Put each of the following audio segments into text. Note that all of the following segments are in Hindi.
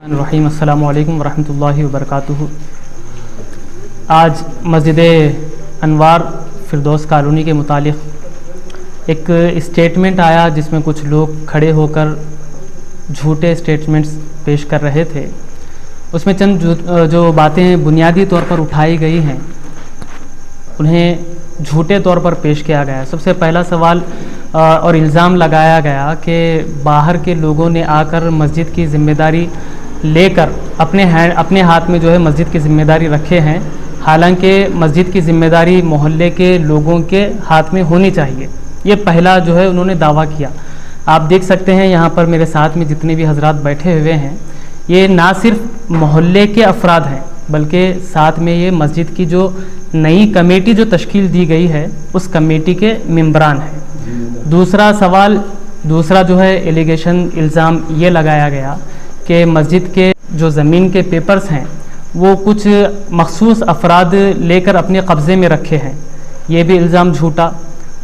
रहीम अस्सलामु अलैकुम वरहमतुल्लाहि वबरकातुहू। आज मस्जिद अनवार फिरदौस कॉलोनी के मुतालिक एक स्टेटमेंट आया जिसमें कुछ लोग खड़े होकर झूठे स्टेटमेंट्स पेश कर रहे थे। उसमें चंद जो बातें बुनियादी तौर पर उठाई गई हैं उन्हें झूठे तौर पर पेश किया गया। सबसे पहला सवाल और इल्ज़ाम लगाया गया कि बाहर के लोगों ने आकर मस्जिद की ज़िम्मेदारी लेकर अपने हाथ में जो है मस्जिद की ज़िम्मेदारी रखे हैं, हालांकि मस्जिद की ज़िम्मेदारी मोहल्ले के लोगों के हाथ में होनी चाहिए। ये पहला जो है उन्होंने दावा किया। आप देख सकते हैं यहाँ पर मेरे साथ में जितने भी हजरात बैठे हुए हैं, ये ना सिर्फ मोहल्ले के अफराद हैं बल्कि साथ में ये मस्जिद की जो नई कमेटी जो तश्कील दी गई है उस कमेटी के मेंबरान हैं। दूसरा जो है एलिगेशन इल्ज़ाम ये लगाया गया कि मस्जिद के जो ज़मीन के पेपर्स हैं वो कुछ मखसूस अफराद लेकर अपने कब्ज़े में रखे हैं। ये भी इल्ज़ाम झूठा।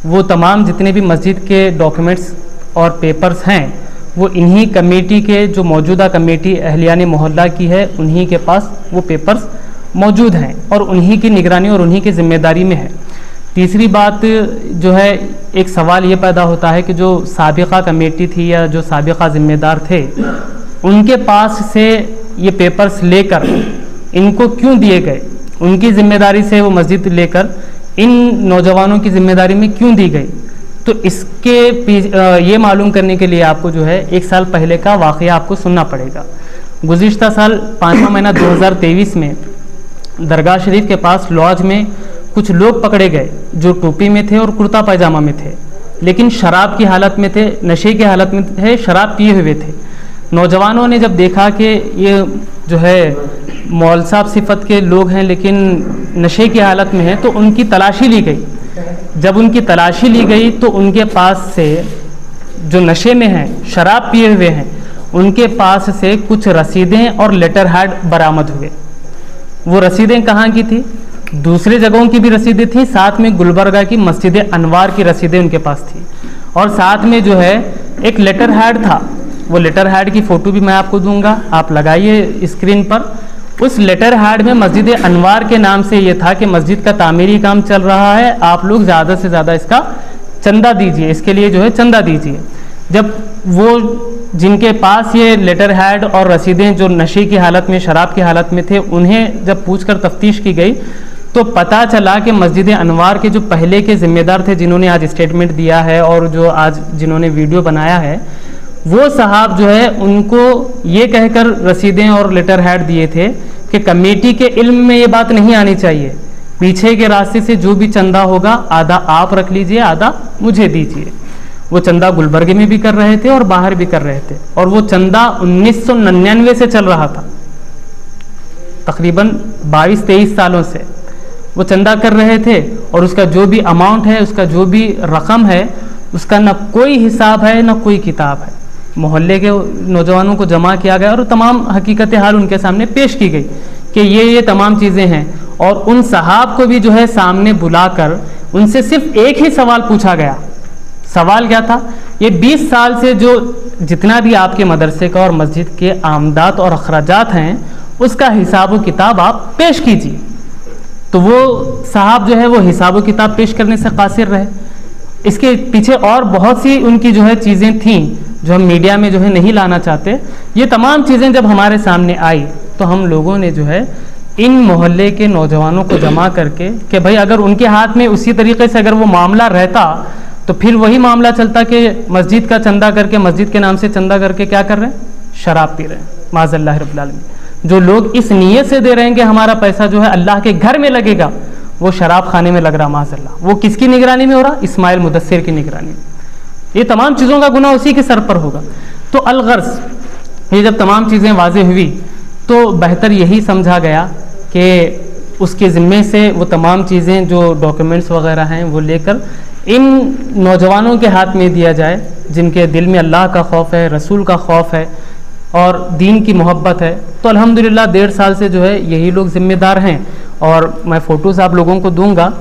वो तमाम जितने भी मस्जिद के डॉक्यूमेंट्स और पेपर्स हैं वो इन्हीं कमेटी के जो मौजूदा कमेटी अहलियान मोहल्ला की है उन्हीं के पास वो पेपर्स मौजूद हैं और उन्हीं की निगरानी और उन्हीं की ज़िम्मेदारी में है। तीसरी बात जो है, एक सवाल ये पैदा होता है कि जो साबिक़ा कमेटी थी या जो साबिक़ा ज़िम्मेदार थे उनके पास से ये पेपर्स लेकर इनको क्यों दिए गए, उनकी ज़िम्मेदारी से वो मस्जिद लेकर इन नौजवानों की ज़िम्मेदारी में क्यों दी गई। तो इसके ये मालूम करने के लिए आपको जो है 1 साल पहले का वाक़या आपको सुनना पड़ेगा। गुज़िश्ता साल 5वां महीना 2023 में दरगाह शरीफ के पास लॉज में कुछ लोग पकड़े गए जो टोपी में थे और कुर्ता पैजामा में थे, लेकिन शराब की हालत में थे, नशे की हालत में थे, शराब पिए हुए थे। नौजवानों ने जब देखा कि ये जो है मौल साहब सिफत के लोग हैं लेकिन नशे की हालत में हैं, तो उनकी तलाशी ली गई। जब उनकी तलाशी ली गई तो उनके पास से जो नशे में हैं, शराब पिए हुए हैं, उनके पास से कुछ रसीदें और लेटर हेड बरामद हुए। वो रसीदें कहाँ की थी? दूसरे जगहों की भी रसीदें थी, साथ में गुलबर्गा की मस्जिद अनवार की रसीदें उनके पास थी और साथ में जो है एक लेटर हेड था। वो लेटर हेड की फ़ोटो भी मैं आपको दूंगा, आप लगाइए स्क्रीन पर। उस लेटर हेड में मस्जिद अनवार के नाम से ये था कि मस्जिद का तामीरी काम चल रहा है, आप लोग ज़्यादा से ज़्यादा इसका चंदा दीजिए, इसके लिए जो है चंदा दीजिए। जब वो जिनके पास ये लेटर हेड और रसीदें जो नशे की हालत में, शराब की हालत में थे, उन्हें जब पूछकर तफ्तीश की गई तो पता चला कि मस्जिद अनवार के जो पहले के ज़िम्मेदार थे जिन्होंने आज स्टेटमेंट दिया है और जो आज जिन्होंने वीडियो बनाया है, वो साहब जो है उनको ये कहकर रसीदें और लेटर हेड दिए थे कि कमेटी के इल्म में ये बात नहीं आनी चाहिए, पीछे के रास्ते से जो भी चंदा होगा आधा आप रख लीजिए, आधा मुझे दीजिए। वो चंदा गुलबर्गे में भी कर रहे थे और बाहर भी कर रहे थे और वो चंदा 1999 से चल रहा था, तकरीबन 22-23 सालों से वो चंदा कर रहे थे और उसका जो भी अमाउंट है, उसका जो भी रकम है, उसका ना कोई हिसाब है ना कोई किताब है। मोहल्ले के नौजवानों को जमा किया गया और तमाम हकीकत हाल उनके सामने पेश की गई कि ये तमाम चीज़ें हैं और उन साहब को भी जो है सामने बुलाकर उनसे सिर्फ एक ही सवाल पूछा गया। सवाल क्या था? ये 20 साल से जो जितना भी आपके मदरसे का और मस्जिद के आमदात और अखराजात हैं उसका हिसाब व किताब आप पेश कीजिए। तो वो साहब जो है वो हिसाब व किताब पेश करने से कासिर रहे। इसके पीछे और बहुत सी उनकी जो है चीज़ें थीं जो हम मीडिया में जो है नहीं लाना चाहते। ये तमाम चीज़ें जब हमारे सामने आई तो हम लोगों ने जो है इन मोहल्ले के नौजवानों को जमा करके कि भाई अगर उनके हाथ में उसी तरीके से अगर वो मामला रहता तो फिर वही मामला चलता कि मस्जिद का चंदा करके, मस्जिद के नाम से चंदा करके क्या कर रहे हैं? शराब पी रहे हैं। माज़अल्लाह रब्बिल आलमीन। जो लोग इस नीयत से दे रहे हैं कि हमारा पैसा जो है अल्लाह के घर में लगेगा, वो शराब खाने में लग रहा। माज़अल्लाह। वो किसकी निगरानी में हो रहा? इस्माइल मुदस्सिर की निगरानी में। ये तमाम चीज़ों का गुनाह उसी के सर पर होगा। तो अलगर्ज ये जब तमाम चीज़ें वाज़ेह हुई तो बेहतर यही समझा गया कि उसके ज़िम्मे से वो तमाम चीज़ें जो डॉक्यूमेंट्स वगैरह हैं वो लेकर इन नौजवानों के हाथ में दिया जाए जिनके दिल में अल्लाह का खौफ है, रसूल का खौफ है और दीन की मोहब्बत है। तो अल्हम्दुलिल्लाह 1.5 साल से जो है यही लोग ज़िम्मेदार हैं और मैं फ़ोटोज़ आप लोगों को दूंगा।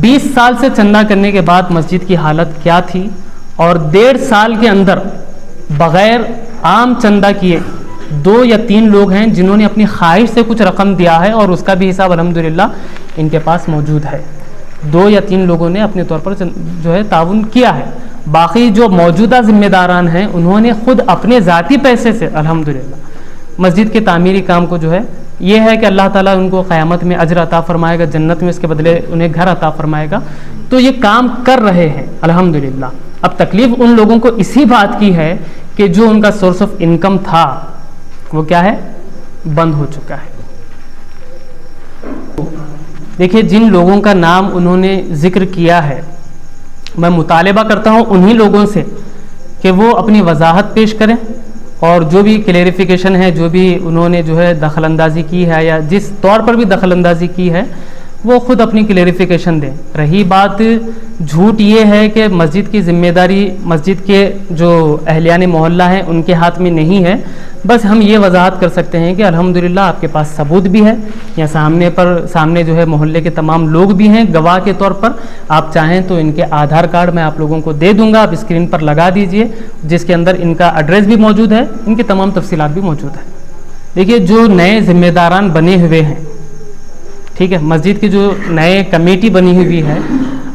20 साल से चंदा करने के बाद मस्जिद की हालत क्या थी और 1.5 साल के अंदर बग़ैर आम चंदा किए 2 या 3 लोग हैं जिन्होंने अपनी ख्वाहिश से कुछ रकम दिया है और उसका भी हिसाब अल्हम्दुलिल्लाह इनके पास मौजूद है। 2 या 3 लोगों ने अपने तौर पर जो है ताउन किया है। बाकी जो मौजूदा ज़िम्मेदारान हैं उन्होंने ख़ुद अपने ज़ाती पैसे से अल्हम्दुलिल्लाह मस्जिद के तामीरी काम को जो है, ये है कि अल्लाह ताला उनको क़यामत में अजर अता फ़रमाएगा, जन्नत में इसके बदले उन्हें घर अता फ़रमाएगा। तो ये काम कर रहे हैं अल्हम्दुलिल्लाह। अब तकलीफ़ उन लोगों को इसी बात की है कि जो उनका सोर्स ऑफ इनकम था वो क्या है, बंद हो चुका है। देखिए, जिन लोगों का नाम उन्होंने ज़िक्र किया है, मैं मुतालिबा करता हूँ उन्हीं लोगों से कि वो अपनी वजाहत पेश करें और जो भी क्लेरिफिकेशन है, जो भी उन्होंने जो है दखलंदाजी की है या जिस तौर पर भी दखलंदाजी की है, वो ख़ुद अपनी क्लेरिफिकेशन दें। रही बात झूठ ये है कि मस्जिद की ज़िम्मेदारी मस्जिद के जो अहलियान मोहल्ला हैं उनके हाथ में नहीं है, बस हम ये वजाहत कर सकते हैं कि अल्हम्दुलिल्लाह आपके पास सबूत भी है, या सामने जो है मोहल्ले के तमाम लोग भी हैं गवाह के तौर पर। आप चाहें तो इनके आधार कार्ड मैं आप लोगों को दे दूंगा, आप स्क्रीन पर लगा दीजिए, जिसके अंदर इनका एड्रेस भी मौजूद है, इनकी तमाम तफसीलात भी मौजूद है। देखिए, जो नए ज़िम्मेदारान बने हुए हैं, ठीक है, मस्जिद की जो नए कमेटी बनी हुई है,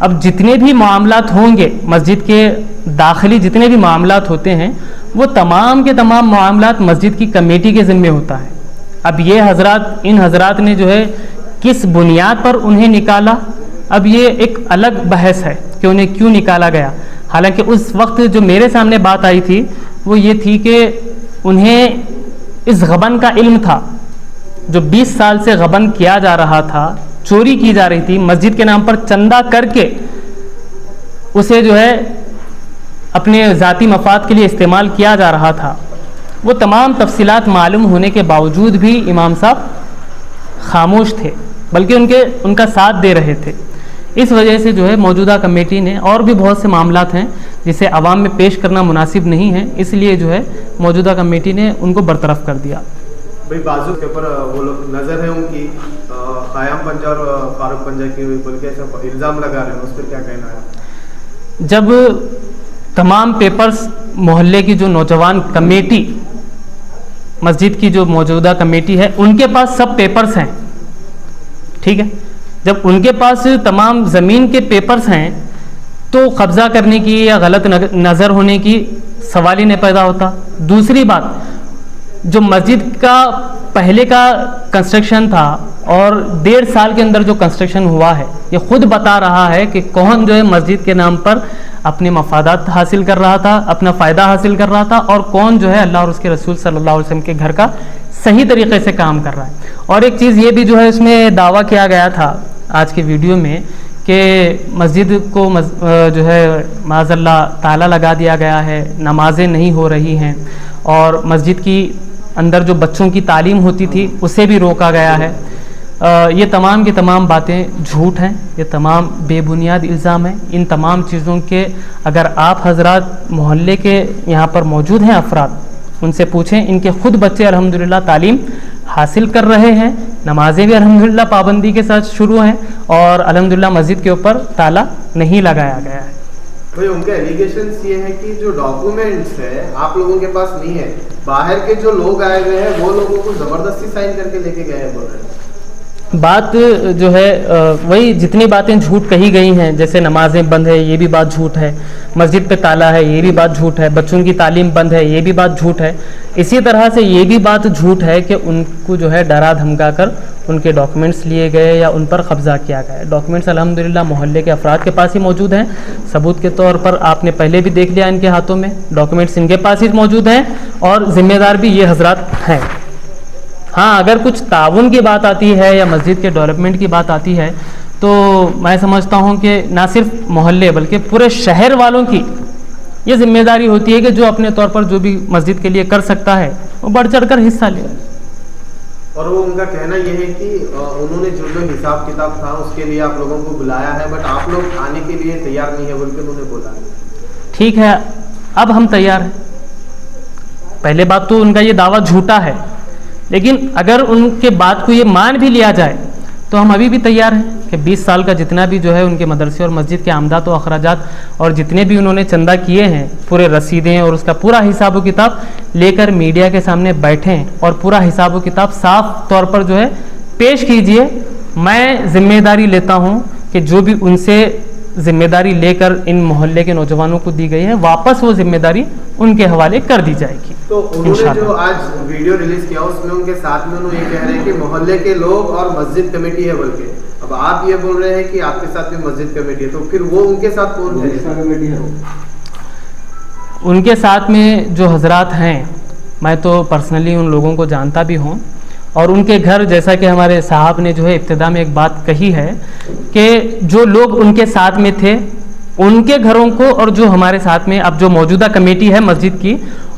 अब जितने भी मामलात होंगे मस्जिद के दाखिली, जितने भी मामलात होते हैं, वो तमाम के तमाम मामलात मस्जिद की कमेटी के ज़िम्मे होता है। अब ये हजरात, इन हजरात ने जो है किस बुनियाद पर उन्हें निकाला, अब ये एक अलग बहस है कि उन्हें क्यों निकाला गया। हालांकि उस वक्त जो मेरे सामने बात आई थी वो ये थी कि उन्हें इस गबन का इल्म था, जो 20 साल से गबन किया जा रहा था, चोरी की जा रही थी, मस्जिद के नाम पर चंदा करके उसे जो है अपने ज़ाती मफाद के लिए इस्तेमाल किया जा रहा था। वो तमाम तफसीलात मालूम होने के बावजूद भी इमाम साहब खामोश थे, बल्कि उनका साथ दे रहे थे। इस वजह से जो है मौजूदा कमेटी ने, और भी बहुत से मामलात हैं जिसे आवाम में पेश करना मुनासिब नहीं है, इसलिए जो है मौजूदा कमेटी ने उनको बरतरफ कर दिया। भाई बाजू के ऊपर वो लोग नज़र है उनकी, क़याम पंजा और फारूक पंजा की बोल के ऐसा इल्ज़ाम लगा रहे हैं, उस पर क्या कहना है? जब तमाम पेपर्स मोहल्ले की जो नौजवान कमेटी, मस्जिद की जो मौजूदा कमेटी है, उनके पास सब पेपर्स हैं, ठीक है, जब उनके पास तमाम ज़मीन के पेपर्स हैं तो कब्ज़ा करने की या गलत नज़र होने की सवाल ही नहीं पैदा होता। दूसरी बात, जो मस्जिद का पहले का कंस्ट्रक्शन था और 1.5 साल के अंदर जो कंस्ट्रक्शन हुआ है, ये खुद बता रहा है कि कौन जो है मस्जिद के नाम पर अपने मफादात हासिल कर रहा था, अपना फ़ायदा हासिल कर रहा था, और कौन जो है अल्लाह और उसके रसूल सल्लल्लाहु अलैहि वसल्लम के घर का सही तरीके से काम कर रहा है। और एक चीज़ ये भी जो है इसमें दावा किया गया था आज के वीडियो में कि मस्जिद को जो है माज़अल्लाह ताला लगा दिया गया है, नमाजें नहीं हो रही हैं, और मस्जिद की अंदर जो बच्चों की तालीम होती थी उसे भी रोका गया है। ये तमाम की तमाम बातें झूठ हैं, ये तमाम बेबुनियाद इल्ज़ाम हैं। इन तमाम चीज़ों के अगर आप हजरात मोहल्ले के यहाँ पर मौजूद हैं अफराद, उनसे पूछें, इनके ख़ुद बच्चे अल्हम्दुलिल्लाह तालीम हासिल कर रहे हैं, नमाजें भी अल्हम्दुलिल्लाह पाबंदी के साथ शुरू हैं, और अल्हम्दुलिल्लाह मस्जिद के ऊपर ताला नहीं लगाया गया है। भाई उनके एलिगेशंस ये है कि जो डॉक्यूमेंट्स है आप लोगों के पास नहीं है, बाहर के जो लोग आए हुए हैं वो लोगों को ज़बरदस्ती साइन करके लेके गए हैं, बोल रहे हैं। बात जो है वही जितनी बातें झूठ कही गई हैं, जैसे नमाजें बंद है ये भी बात झूठ है, मस्जिद पे ताला है ये भी बात झूठ है, बच्चों की तालीम बंद है ये भी बात झूठ है। इसी तरह से ये भी बात झूठ है कि उनको जो है डरा धमका कर उनके डॉक्यूमेंट्स लिए गए या उन पर कब्ज़ा किया गया। डॉक्यूमेंट्स अल्हम्दुलिल्लाह मोहल्ले के अफराद के पास ही मौजूद हैं, सबूत के तौर पर आपने पहले भी देख लिया इनके हाथों में, डॉक्यूमेंट्स इनके पास ही मौजूद हैं, और ज़िम्मेदार भी ये हजरात हैं। हाँ, अगर कुछ ताउन की बात आती है या मस्जिद के डेवलपमेंट की बात आती है, तो मैं समझता हूँ कि ना सिर्फ मोहल्ले बल्कि पूरे शहर वालों की ये जिम्मेदारी होती है कि जो अपने तौर पर जो भी मस्जिद के लिए कर सकता है वो बढ़ चढ़ कर हिस्सा ले। और वो उनका कहना यह है कि उन्होंने जो लोग हिसाब किताब था उसके लिए आप लोगों को बुलाया है, बट आप लोग आने के लिए तैयार नहीं है बोल के उन्होंने बोला। ठीक है, अब हम तैयार हैं। पहले बात तो उनका ये दावा झूठा है, लेकिन अगर उनके बात को ये मान भी लिया जाए तो हम अभी भी तैयार हैं कि 20 साल का जितना भी जो है उनके मदरसे और मस्जिद के आमदात और अखराजात और जितने भी उन्होंने चंदा किए हैं, पूरे रसीदें और उसका पूरा हिसाब व किताब लेकर मीडिया के सामने बैठें और पूरा हिसाब व किताब साफ तौर पर जो है पेश कीजिए। मैं जिम्मेदारी लेता हूं कि जो भी उनसे जिम्मेदारी लेकर इन मोहल्ले के नौजवानों को दी गई है, वापस वो जिम्मेदारी उनके हवाले कर दी जाएगी। तो उन्होंने जो आज वीडियो रिलीज किया उसमें उनके साथ में उन्होंने ये कह रहे हैं कि मोहल्ले के लोग और मस्जिद कमेटी है, बल्कि अब आप ये बोल रहे हैं कि आपके साथ भी मस्जिद कमेटी है, तो फिर वो उनके साथ कौन है? उनके साथ में जो हजरात हैं, मैं तो पर्सनली उन लोगों को जानता भी हूँ और उनके घर, जैसा कि हमारे साहब ने जो है इब्तिदा में एक बात कही है कि जो लोग उनके साथ में थे उनके घरों को और जो हमारे साथ में अब जो मौजूदा कमेटी है मस्जिद की,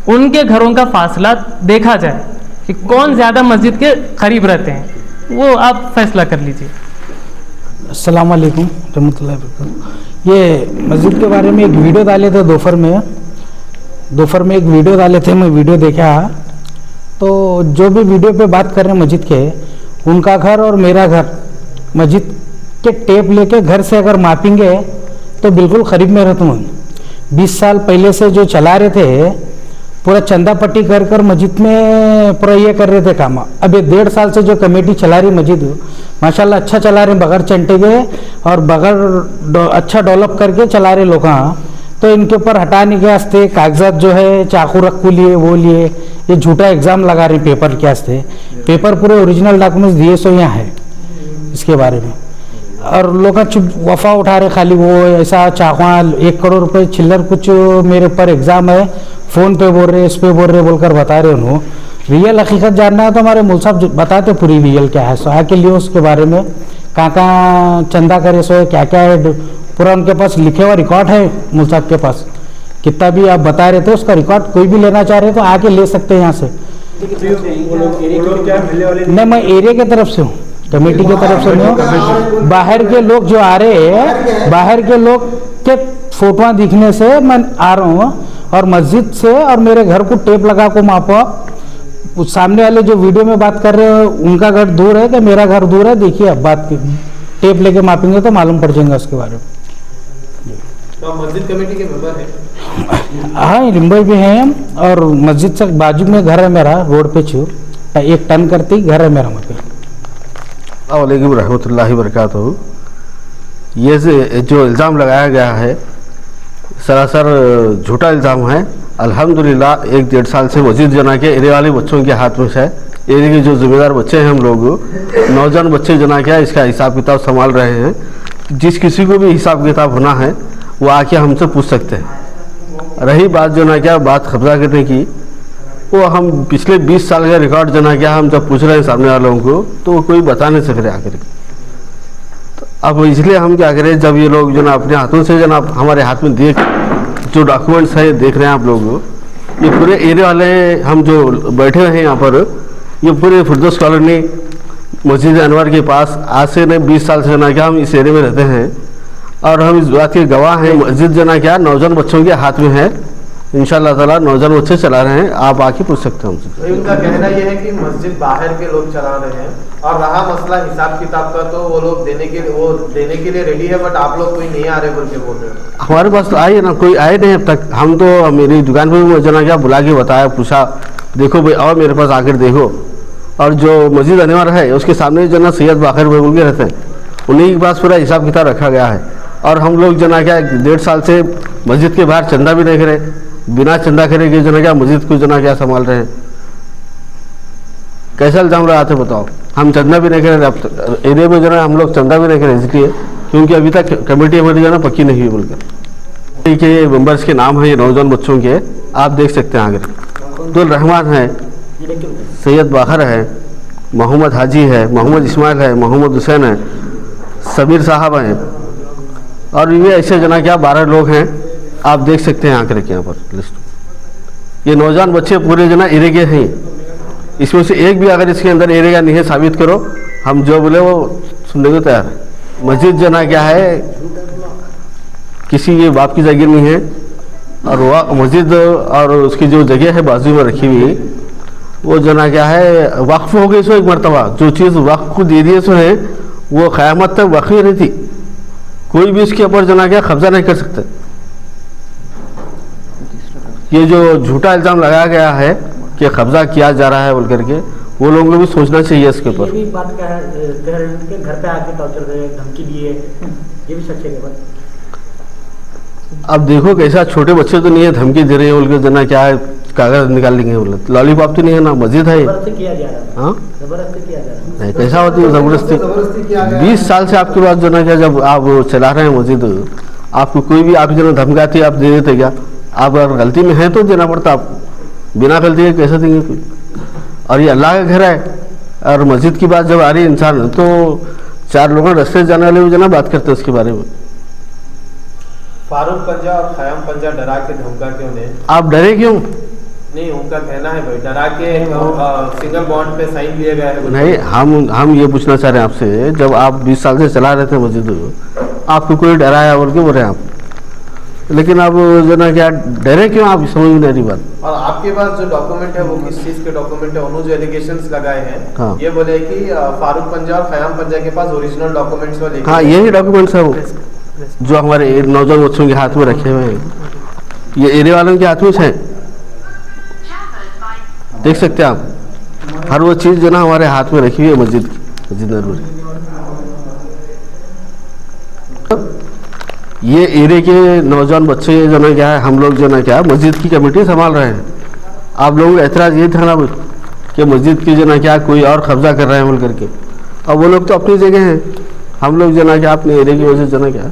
उनके घरों का फासला देखा जाए कि कौन ज़्यादा मस्जिद के करीब रहते हैं, वो आप फैसला कर लीजिए। अस्सलाम वालेकुम रहमतुल्लाहि वबरकातुहू। ये मस्जिद के बारे में एक वीडियो डाले थे दोपहर में एक वीडियो डाले थे, मैं वीडियो देखा तो जो भी वीडियो पे बात कर रहे हैं मस्जिद के, उनका घर और मेरा घर मस्जिद के टेप लेके घर से अगर मापेंगे तो बिल्कुल करीब में रहता हूँ। 20 साल पहले से जो चला रहे थे, पूरा चंदा पट्टी कर कर मस्जिद में पूरा ये कर रहे थे काम। अब ये 1.5 साल से जो कमेटी चला रही मस्जिद, माशाल्लाह अच्छा चला रहे, बगैर चंटे के और बगैर अच्छा डेवलप करके चला रहे लोग। तो इनके ऊपर हटाने के वास्ते कागजात जो है चाकू रखू लिए वो लिए, ये झूठा एग्ज़ाम लगा रहे पेपर के वास्ते। पेपर पूरे ओरिजिनल डॉक्यूमेंट्स दिए सो यहाँ है इसके बारे में, और लोग चुप वफा उठा रहे खाली वो ऐसा चाकवा 1 करोड़ रुपए चिल्लर कुछ मेरे ऊपर एग्ज़ाम है, फ़ोन पे बोल रहे, इस पे बोल रहे बोलकर बता रहे उन्होंने। रियल हकीकत जानना है तो हमारे मुल साहब बताते पूरी रियल क्या है, सो आके लिए उसके बारे में कहाँ कहाँ चंदा करे, सो क्या क्या है, पूरा उनके पास लिखे हुआ रिकॉर्ड है मुल साहब के पास। कितना भी आप बता रहे थे उसका रिकॉर्ड कोई भी लेना चाह रहे तो आके ले सकते हैं यहाँ से। नहीं, मैं एरिया की तरफ से हूँ, कमेटी की तरफ से नहीं हूँ। बाहर के लोग जो आ रहे हैं, बाहर के लोग के फोटो दिखने से मैं आ रहा हूँ, और मस्जिद से और मेरे घर को टेप लगा को मापो। उस सामने वाले जो वीडियो में बात कर रहे हो उनका घर दूर है कि मेरा घर दूर है, देखिए अब बात टेप लेके मापेंगे तो मालूम पड़ जाएगा उसके बारे में। तो मस्जिद कमेटी के मेंबर हैं? हाँ, रिम्बई भी हैं, और मस्जिद से बाजू में घर है मेरा, रोड पे छू 1 टन करती घर है मेरा वहाँ पे। अस्सलामुअलैकुम रहमतुल्लाहि वबरकातुहू। ये जो इल्ज़ाम लगाया गया है सरासर झूठा इल्ज़ाम है। अल्हम्दुलिल्लाह 1-1.5 साल से मस्जिद जना के एरिया वाले बच्चों के हाथ में है। एरिया के जो जिम्मेदार बच्चे हैं, हम लोग नौजवान बच्चे जना क्या इसका हिसाब किताब संभाल रहे हैं। जिस किसी को भी हिसाब किताब होना है वो आके हमसे पूछ सकते हैं। रही बात जो ना क्या बात कब्जा करने की, वो हम पिछले 20 साल का रिकॉर्ड जो ना क्या हम जब पूछ रहे हैं सामने वालों को तो वो कोई बता नहीं सक रहे आकर। तो अब इसलिए हम क्या करें, जब ये लोग जो ना अपने हाथों से जो ना हमारे हाथ में देख जो डॉक्यूमेंट्स है देख रहे हैं आप लोग, ये पूरे एरिया वाले हम जो बैठे हैं यहाँ पर, ये पूरे फिरदौस कॉलोनी मस्जिद अनवर के पास आज से नहीं 20 साल से जो ना क्या हम इस एरिया में रहते हैं, और हम इस बात के गवाह हैं। मस्जिद जो ना क्या नौजवान बच्चों के हाथ में है, इंशाअल्लाह ताला नौजवान बच्चे चला रहे हैं, आप आके पूछ सकते हैं हमसे। उनका कहना यह है कि मस्जिद बाहर के लोग चला रहे हैं, और रहा मसला हिसाब किताब का तो वो लोग देने के लिए रेडी है, बट आप लोग कोई नहीं आ रहे बोल के बोल रहे हो। हमारे पास तो आए ना, कोई आए नहीं अब तक। हम तो मेरी दुकान पर भी जना क्या बुला के बताया, पूछा देखो भाई और मेरे पास आकर देखो। और जो मस्जिद अनवर है उसके सामने जो ना सैयद बाखिर भाई बोल के रहते हैं, उन्हीं के पास पूरा हिसाब किताब रखा गया है। और हम लोग जना क्या 1.5 साल से मस्जिद के बाहर चंदा भी नहीं करे, बिना चंदा करे कि जना क्या मस्जिद को जना क्या संभाल रहे हैं। कैसा इल्जाम लगाते बताओ, हम चंदा भी नहीं करे। अब एरिया में जो है हम लोग चंदा भी नहीं करे इसलिए क्योंकि अभी तक कमेटी हमारी जो है पक्की नहीं हुई बोलकर। ठीक है, ये मेम्बर्स के नाम है, ये नौजवान बच्चों के आप देख सकते हैं। आगे अब्दुल रहमान है, सैयद बाखर है, मोहम्मद हाजी है, मोहम्मद इस्माइल है, मोहम्मद हुसैन है, सबीर साहब हैं, और ये ऐसे जना क्या 12 लोग हैं। आप देख सकते हैं आकर के यहाँ पर लिस्ट। ये नौजवान बच्चे पूरे जना एरिया के हैं, इसमें से एक भी अगर इसके अंदर एरिया नहीं है साबित करो, हम जो बोले वो सुनने को तैयार है। मस्जिद जना क्या है किसी के बाप की जगह नहीं है, और वह मस्जिद और उसकी जो जगह है बाजू में रखी हुई वो जना क्या है वक्फ हो गई। सो एक मरतबा जो चीज़ वक्फ को दे दिए सो है वो क़यामत तक बाकी रहती, कोई भी इसके ऊपर जना क्या कब्जा नहीं कर सकता। ये जो झूठा इल्ज़ाम लगाया गया है कि कब्जा किया जा रहा है बोल करके, वो लोगों को भी सोचना चाहिए इसके ऊपर। ये भी बात कह रहे हैं कि घर पे आके टॉर्चर करे, धमकी दिए, ये भी सच है बात? अब देखो कैसा, छोटे बच्चे तो नहीं है धमकी दे रहे हैं बोल के जना क्या है, कागज निकाल लेंगे बोले, लॉलीपॉप तो नहीं है ना, मस्जिद है। जबरदस्ती किया जा रहा है। हाँ जबरदस्ती किया जा रहा है। नहीं, कैसा होती है जबरदस्ती किया गया 20 साल से आपके पास जो ना क्या, जब आप चला रहे हैं मस्जिद, आपको कोई भी आप जो धमकाती आप दे देते क्या? आप अगर गलती में हैं तो देना पड़ता, आप बिना गलती के कैसे देंगे कोई? और ये अल्लाह का घर है, और मस्जिद की बात जब आ रही है इंसान, तो 4 लोग रास्ते से जाने वाले भी जो ना बात करते हैं उसके बारे में। फारूक पंजा और ख़याम पंजा डरा के धमका के उन्हें, आप डरे क्यों? नहीं उनका कहना है भाई डरा के सिंगल बॉन्ड पे साइन लिए गए हैं। नहीं, हम ये पूछना चाह रहे हैं आपसे, जब आप 20 साल से चला रहे थे मस्जिद, आपको कोई डराया बोल के बोल रहे हैं आप, लेकिन आप जो ना क्या डरे क्यों? आप समझ में नहीं आ रही बात। और आपके पास जो डॉक्यूमेंट है वो किस चीज़ के डॉक्यूमेंट है? उन्होंने जो एलिगेशंस लगाए हैं, हाँ। ये बोले कि फारूक पंजा और ख़याम पंजा के पास ओरिजिनल डॉक्यूमेंट्स वो लेके हाँ, यही डॉक्यूमेंट्स है वो जो हमारे नौजवान बच्चों के हाथ में रखे हुए हैं, ये एरिया वालों के हाथ में है, देख सकते हैं आप। हर वो चीज़ जो ना हमारे हाथ में रखी हुई है मस्जिद की, मस्जिद नबवी। ये एरिया के नौजवान बच्चे जो ना क्या है, हम लोग जो ना क्या मस्जिद की कमेटी संभाल रहे हैं। आप लोगों का एतराज़ ये था ना कि मस्जिद की जो ना क्या कोई और कब्जा कर रहे हैं बोल करके, अब वो लोग तो अपनी जगह हैं, हम लोग जो ना क्या अपने एरिया की वजह से जो ना क्या